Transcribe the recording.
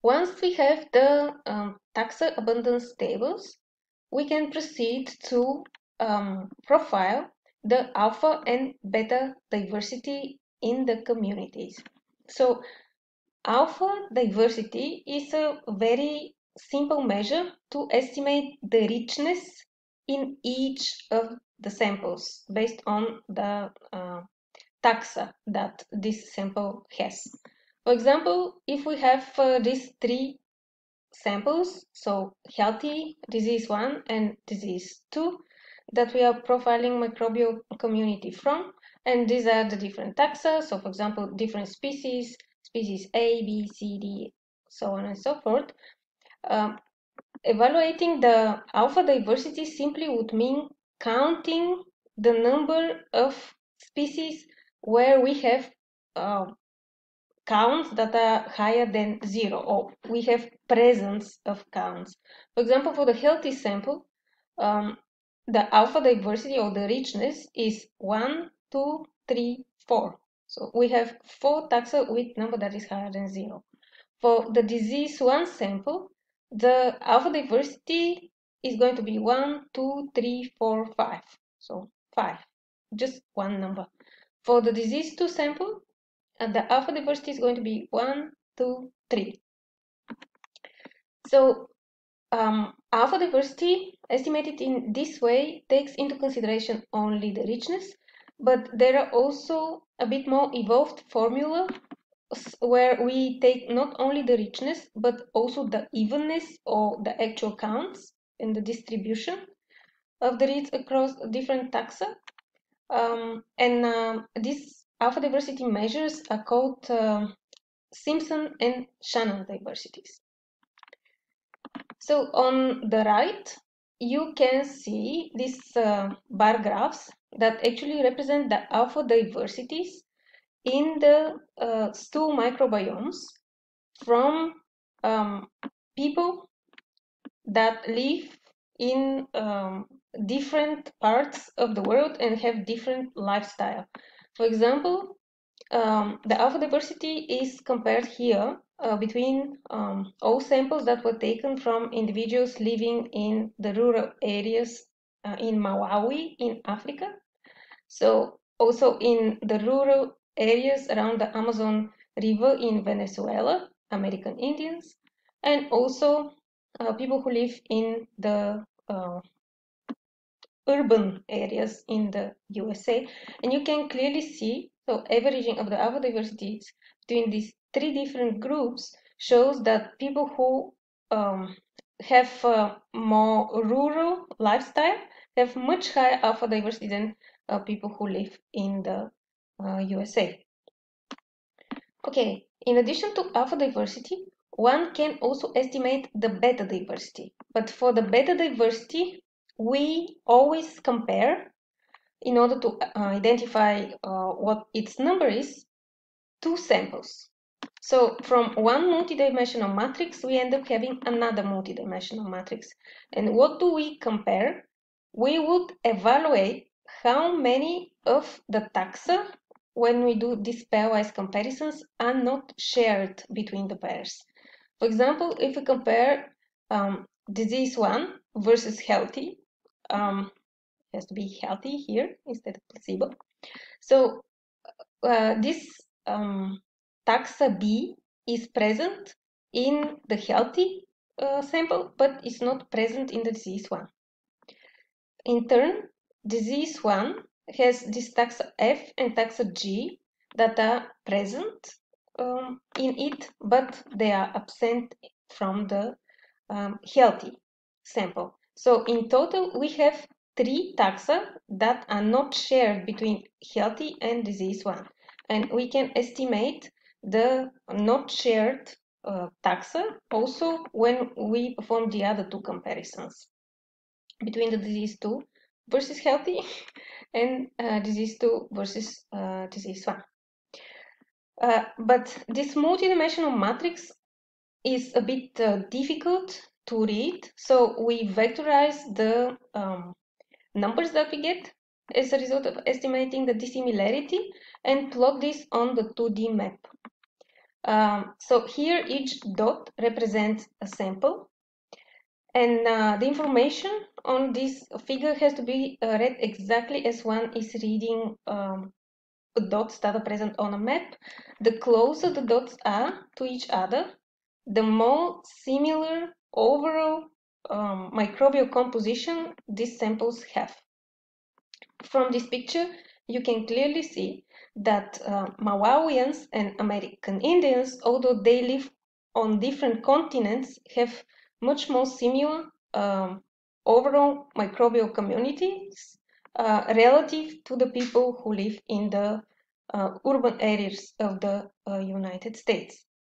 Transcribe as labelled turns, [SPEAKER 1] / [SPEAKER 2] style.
[SPEAKER 1] Once we have the taxa abundance tables, we can proceed to profile the alpha and beta diversity in the communities. So alpha diversity is a very simple measure to estimate the richness in each of the samples based on the taxa that this sample has. For example, if we have these three samples, so healthy, disease 1 and disease 2, that we are profiling microbial community from, and these are the different taxa, so for example, different species, species A, B, C, D, so on and so forth. Evaluating the alpha diversity simply would mean counting the number of species where we have counts that are higher than 0, or we have presence of counts. For example, for the healthy sample, the alpha diversity or the richness is 1, 2, 3, 4. So we have 4 taxa with number that is higher than 0. For the disease 1 sample, the alpha diversity is going to be 1, 2, 3, 4, 5. So 5, just one number. For the disease 2 sample, the alpha diversity is going to be 1, 2, 3. So alpha diversity estimated in this way takes into consideration only the richness, but there are also a bit more evolved formula where we take not only the richness, but also the evenness or the actual counts and the distribution of the reads across different taxa. These alpha diversity measures are called Simpson and Shannon diversities. So on the right, you can see these bar graphs that actually represent the alpha diversities in the stool microbiomes from people that live in different parts of the world and have different lifestyle. For example, the alpha diversity is compared here between all samples that were taken from individuals living in the rural areas in Malawi in Africa. So also in the rural areas around the Amazon River in Venezuela, American Indians, and also people who live in the urban areas in the USA. And you can clearly see, so averaging of the alpha diversities between these three different groups shows that people who have more rural lifestyle have much higher alpha diversity than people who live in the USA. Okay, in addition to alpha diversity, one can also estimate the beta diversity. But for the beta diversity, we always compare, in order to identify what its number is, two samples. So from one multidimensional matrix, we end up having another multidimensional matrix. And what do we compare? We would evaluate how many of the taxa, when we do these pairwise comparisons, are not shared between the pairs. For example, if we compare disease 1 versus healthy, has to be healthy here instead of placebo. So this taxa B is present in the healthy sample, but is not present in the disease 1. In turn, disease 1 has this taxa F and taxa G that are present in it, but they are absent from the healthy sample. So in total, we have 3 taxa that are not shared between healthy and disease 1. And we can estimate the not shared taxa also when we perform the other two comparisons between the disease 2 versus healthy and disease 2 versus disease 1. But this multidimensional matrix is a bit difficult to read, so we vectorize the numbers that we get as a result of estimating the dissimilarity and plot this on the 2D map. So here each dot represents a sample, and the information on this figure has to be read exactly as one is reading dots that are present on a map. The closer the dots are to each other, the more similar overall microbial composition these samples have. From this picture, you can clearly see that Malawians and American Indians, although they live on different continents, have much more similar overall microbial communities relative to the people who live in the urban areas of the United States.